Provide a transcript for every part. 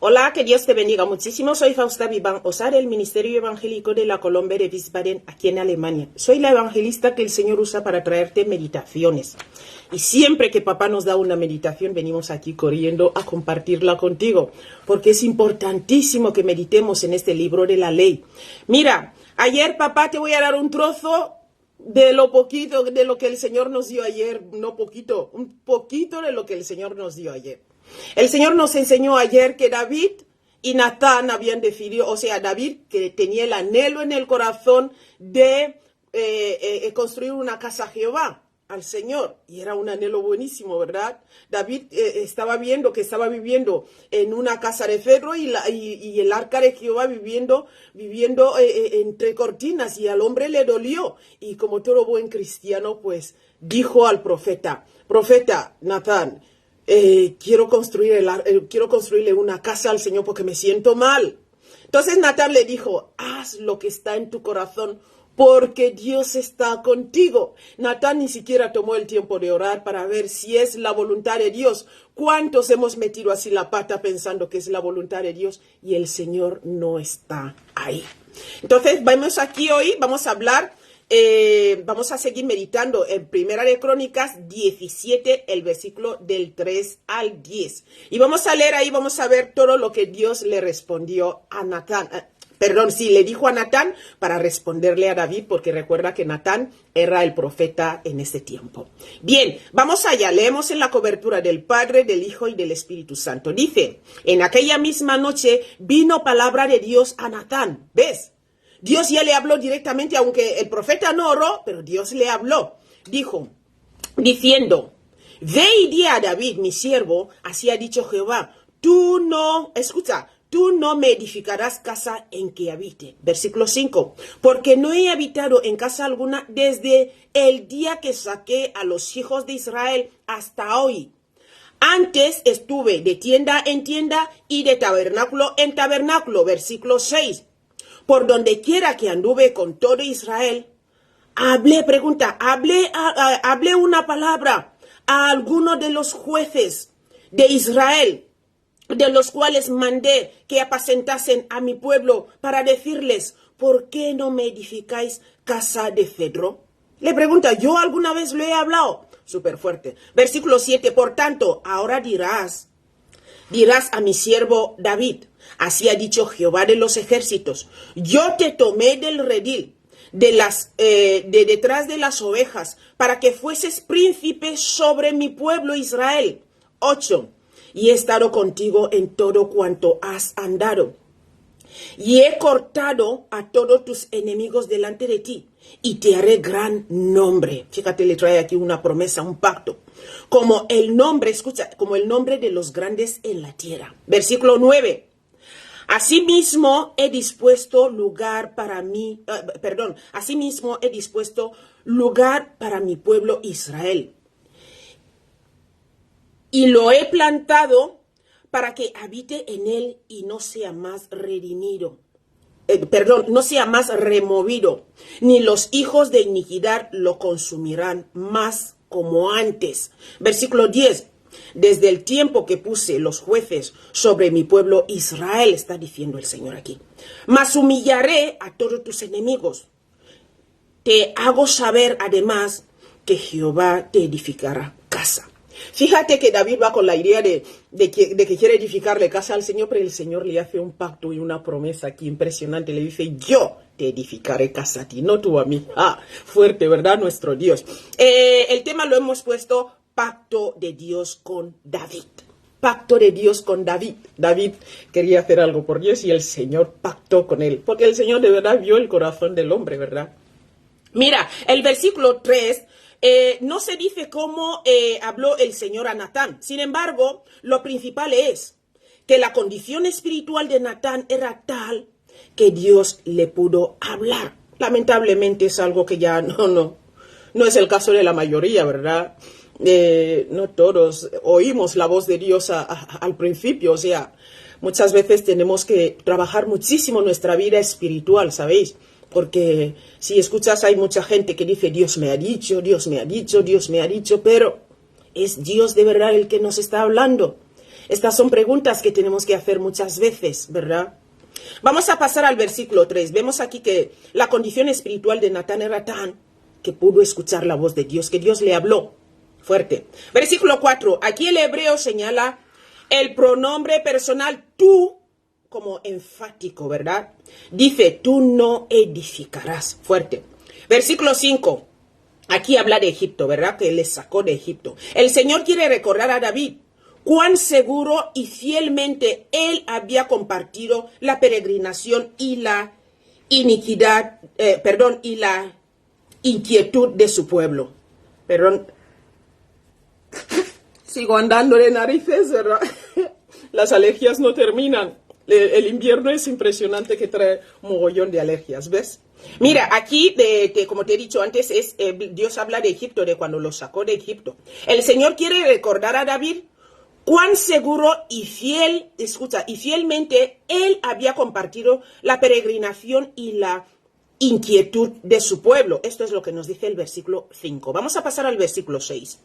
Hola, que Dios te bendiga muchísimo. Soy Fausta Vivan Osar, el Ministerio Evangélico de la Colombe de Wiesbaden, aquí en Alemania. Soy la evangelista que el Señor usa para traerte meditaciones. Y siempre que papá nos da una meditación, venimos aquí corriendo a compartirla contigo, porque es importantísimo que meditemos en este libro de la ley. Mira, ayer papá te voy a dar un trozo de lo poquito, de lo que el Señor nos dio ayer, no poquito, un poquito de lo que el Señor nos dio ayer. El Señor nos enseñó ayer que David y Natán habían decidido, o sea, David que tenía el anhelo en el corazón de construir una casa a Jehová, al Señor, y era un anhelo buenísimo, ¿verdad? David estaba viendo que estaba viviendo en una casa de cedro y el arca de Jehová viviendo entre cortinas, y al hombre le dolió, y como todo buen cristiano, pues dijo al profeta Natán, quiero construirle una casa al Señor porque me siento mal. Entonces Natán le dijo, haz lo que está en tu corazón, porque Dios está contigo. Natán ni siquiera tomó el tiempo de orar para ver si es la voluntad de Dios. ¿Cuántos hemos metido así la pata pensando que es la voluntad de Dios y el Señor no está ahí? Entonces, vamos aquí hoy, vamos a hablar, vamos a seguir meditando en Primera de Crónicas 17, el versículo del 3 al 10. Y vamos a leer ahí, vamos a ver todo lo que Dios le respondió a Natán. Le dijo a Natán para responderle a David, porque recuerda que Natán era el profeta en ese tiempo. Bien, vamos allá, leemos en la cobertura del Padre, del Hijo y del Espíritu Santo. Dice, en aquella misma noche vino palabra de Dios a Natán. ¿Ves? Dios ya le habló directamente, aunque el profeta no oró, pero Dios le habló. Dijo, diciendo, ve y di a David, mi siervo, así ha dicho Jehová, tú no me edificarás casa en que habite. Versículo 5. Porque no he habitado en casa alguna desde el día que saqué a los hijos de Israel hasta hoy. Antes estuve de tienda en tienda y de tabernáculo en tabernáculo. Versículo 6. Por donde quiera que anduve con todo Israel, hablé una palabra a alguno de los jueces de Israel, de los cuales mandé que apacentasen a mi pueblo para decirles, ¿por qué no me edificáis casa de cedro? Le pregunta, ¿yo alguna vez lo he hablado? Súper fuerte. Versículo 7, por tanto, ahora dirás a mi siervo David, así ha dicho Jehová de los ejércitos, yo te tomé del redil, de detrás de las ovejas, para que fueses príncipe sobre mi pueblo Israel. 8. Y he estado contigo en todo cuanto has andado. Y he cortado a todos tus enemigos delante de ti, y te haré gran nombre. Fíjate, le trae aquí una promesa, un pacto. Como el nombre de los grandes en la tierra. Versículo 9. Asimismo he dispuesto lugar para mi pueblo Israel. Y lo he plantado para que habite en él y no sea más removido, ni los hijos de iniquidad lo consumirán más como antes. Versículo 10. Desde el tiempo que puse los jueces sobre mi pueblo Israel, está diciendo el Señor aquí, mas humillaré a todos tus enemigos. Te hago saber además que Jehová te edificará casa. Fíjate que David va con la idea de que quiere edificarle casa al Señor, pero el Señor le hace un pacto y una promesa aquí impresionante. Le dice, yo te edificaré casa a ti, no tú a mí. Fuerte, ¿verdad? Nuestro Dios. El tema lo hemos puesto, pacto de Dios con David. Pacto de Dios con David. David quería hacer algo por Dios y el Señor pactó con él, porque el Señor de verdad vio el corazón del hombre, ¿verdad? Mira, el versículo 3... no se dice cómo habló el Señor a Natán. Sin embargo, lo principal es que la condición espiritual de Natán era tal que Dios le pudo hablar. Lamentablemente es algo que ya no es el caso de la mayoría, ¿verdad? No todos oímos la voz de Dios al principio. O sea, muchas veces tenemos que trabajar muchísimo nuestra vida espiritual, ¿sabéis? Porque si escuchas, hay mucha gente que dice, Dios me ha dicho, Dios me ha dicho, Dios me ha dicho, pero ¿es Dios de verdad el que nos está hablando? Estas son preguntas que tenemos que hacer muchas veces, ¿verdad? Vamos a pasar al versículo 3. Vemos aquí que la condición espiritual de Natán era tan que pudo escuchar la voz de Dios, que Dios le habló fuerte. Versículo 4. Aquí el hebreo señala el pronombre personal tú como enfático, ¿verdad? Dice, tú no edificarás. Fuerte. Versículo 5. Aquí habla de Egipto, ¿verdad? Que les sacó de Egipto. El Señor quiere recordar a David cuán seguro y fielmente él había compartido la peregrinación y la iniquidad, y la inquietud de su pueblo. Perdón. Sigo andando de narices, ¿verdad? Las alergias no terminan. El invierno es impresionante que trae un mogollón de alergias, ¿ves? Mira, aquí, como te he dicho antes, Dios habla de Egipto, de cuando lo sacó de Egipto. El Señor quiere recordar a David cuán seguro y fiel, escucha, y fielmente él había compartido la peregrinación y la inquietud de su pueblo. Esto es lo que nos dice el versículo 5. Vamos a pasar al versículo 6.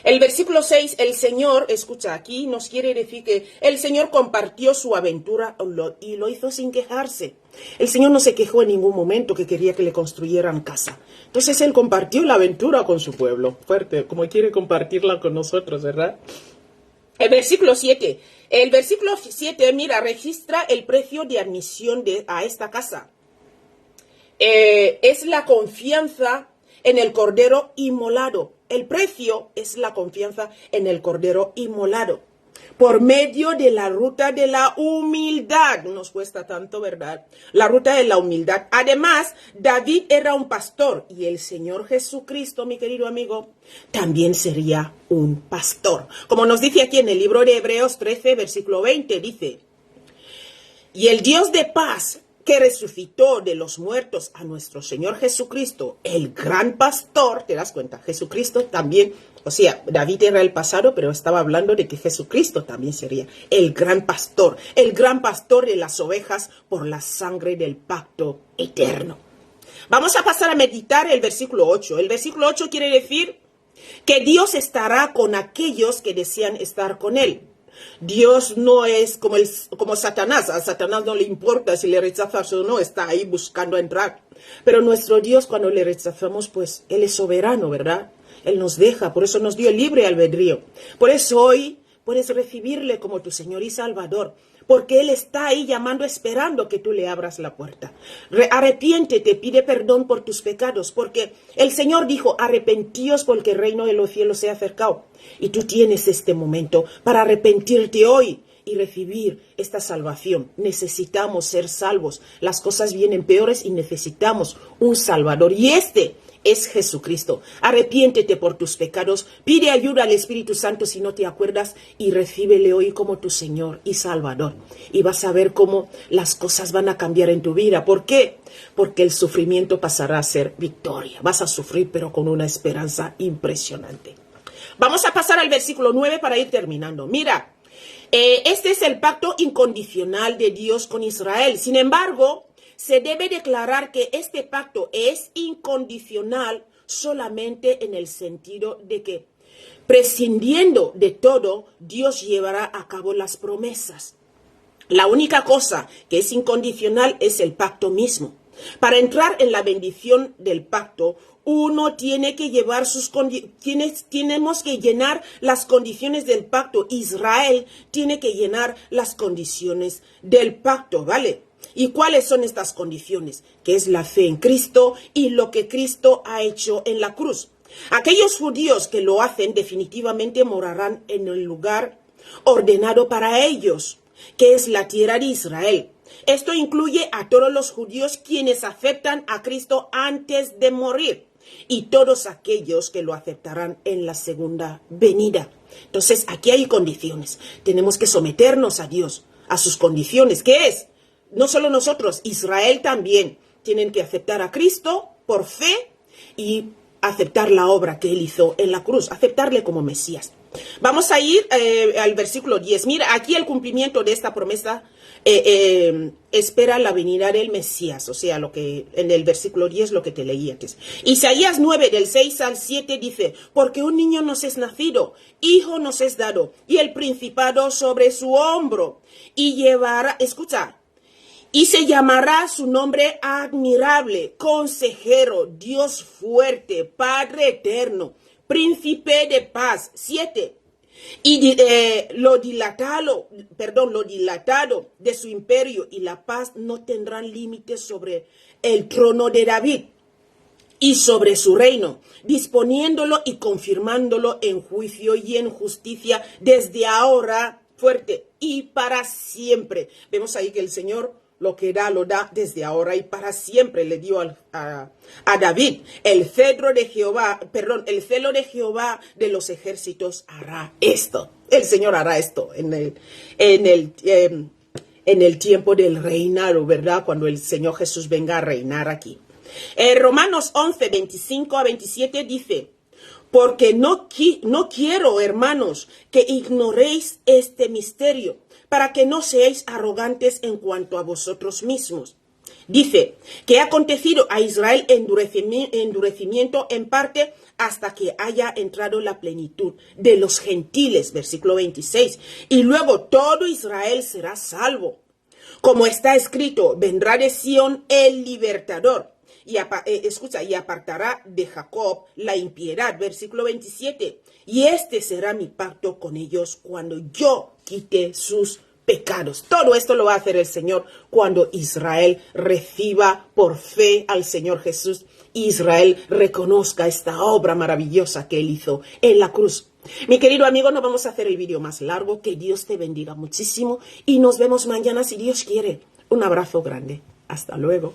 El versículo 6, el Señor, escucha, aquí nos quiere decir que el Señor compartió su aventura y lo hizo sin quejarse. El Señor no se quejó en ningún momento que quería que le construyeran casa. Entonces Él compartió la aventura con su pueblo. Fuerte, como quiere compartirla con nosotros, ¿verdad? El versículo 7. El versículo 7, mira, registra el precio de admisión a esta casa. Es la confianza en el cordero inmolado. El precio es la confianza en el cordero inmolado. Por medio de la ruta de la humildad. Nos cuesta tanto, ¿verdad? La ruta de la humildad. Además, David era un pastor y el Señor Jesucristo, mi querido amigo, también sería un pastor. Como nos dice aquí en el libro de Hebreos 13, versículo 20, dice, y el Dios de paz que resucitó de los muertos a nuestro Señor Jesucristo, el gran pastor, ¿te das cuenta? Jesucristo también, o sea, David era el pasado, pero estaba hablando de que Jesucristo también sería el gran pastor de las ovejas por la sangre del pacto eterno. Vamos a pasar a meditar el versículo 8. El versículo 8 quiere decir que Dios estará con aquellos que desean estar con Él. Dios no es como Satanás. A Satanás no le importa si le rechazas o no, está ahí buscando entrar. Pero nuestro Dios, cuando le rechazamos, pues Él es soberano, ¿verdad? Él nos deja, por eso nos dio libre albedrío. Por eso hoy puedes recibirle como tu Señor y Salvador, porque Él está ahí llamando, esperando que tú le abras la puerta. Arrepiéntete, pide perdón por tus pecados, porque el Señor dijo, arrepentíos porque el reino de los cielos se ha acercado. Y tú tienes este momento para arrepentirte hoy y recibir esta salvación. Necesitamos ser salvos. Las cosas vienen peores y necesitamos un Salvador. Y este es Jesucristo. Arrepiéntete por tus pecados, pide ayuda al Espíritu Santo si no te acuerdas y recíbele hoy como tu Señor y Salvador. Y vas a ver cómo las cosas van a cambiar en tu vida. ¿Por qué? Porque el sufrimiento pasará a ser victoria. Vas a sufrir pero con una esperanza impresionante. Vamos a pasar al versículo 9 para ir terminando. Mira, este es el pacto incondicional de Dios con Israel. Sin embargo, se debe declarar que este pacto es incondicional solamente en el sentido de que, prescindiendo de todo, Dios llevará a cabo las promesas. La única cosa que es incondicional es el pacto mismo. Para entrar en la bendición del pacto, uno tiene que llevar tenemos que llenar las condiciones del pacto. Israel tiene que llenar las condiciones del pacto, ¿vale? ¿Y cuáles son estas condiciones? Que es la fe en Cristo y lo que Cristo ha hecho en la cruz. Aquellos judíos que lo hacen definitivamente morarán en el lugar ordenado para ellos, que es la tierra de Israel. Esto incluye a todos los judíos quienes aceptan a Cristo antes de morir y todos aquellos que lo aceptarán en la segunda venida. Entonces, aquí hay condiciones. Tenemos que someternos a Dios, a sus condiciones. ¿Qué es? No solo nosotros, Israel también tienen que aceptar a Cristo por fe y aceptar la obra que él hizo en la cruz, aceptarle como Mesías. Vamos a ir al versículo 10. Mira, aquí el cumplimiento de esta promesa espera la venida del Mesías, o sea, lo que en el versículo 10 lo que te leí antes. Isaías 9, del 6 al 7 dice, porque un niño nos es nacido, hijo nos es dado, y el principado sobre su hombro, y llevará, escucha, y se llamará su nombre admirable, consejero, Dios fuerte, Padre eterno, príncipe de paz. 7. Y lo dilatado de su imperio y la paz no tendrán límites sobre el trono de David y sobre su reino, disponiéndolo y confirmándolo en juicio y en justicia desde ahora, fuerte, y para siempre. Vemos ahí que el Señor lo que da, lo da desde ahora y para siempre. Le dio a David el cetro de Jehová, el celo de Jehová de los ejércitos hará esto. El Señor hará esto en el tiempo del reinado, ¿verdad? Cuando el Señor Jesús venga a reinar aquí. Romanos 11, 25 a 27 dice, porque no quiero, hermanos, que ignoréis este misterio, para que no seáis arrogantes en cuanto a vosotros mismos. Dice que ha acontecido a Israel endurecimiento en parte hasta que haya entrado la plenitud de los gentiles, versículo 26. Y luego todo Israel será salvo. Como está escrito, vendrá de Sión el libertador. Y apartará de Jacob la impiedad, versículo 27. Y este será mi pacto con ellos cuando yo quite sus pecados. Todo esto lo va a hacer el Señor cuando Israel reciba por fe al Señor Jesús. Israel reconozca esta obra maravillosa que Él hizo en la cruz. Mi querido amigo, no vamos a hacer el vídeo más largo. Que Dios te bendiga muchísimo y nos vemos mañana si Dios quiere. Un abrazo grande. Hasta luego.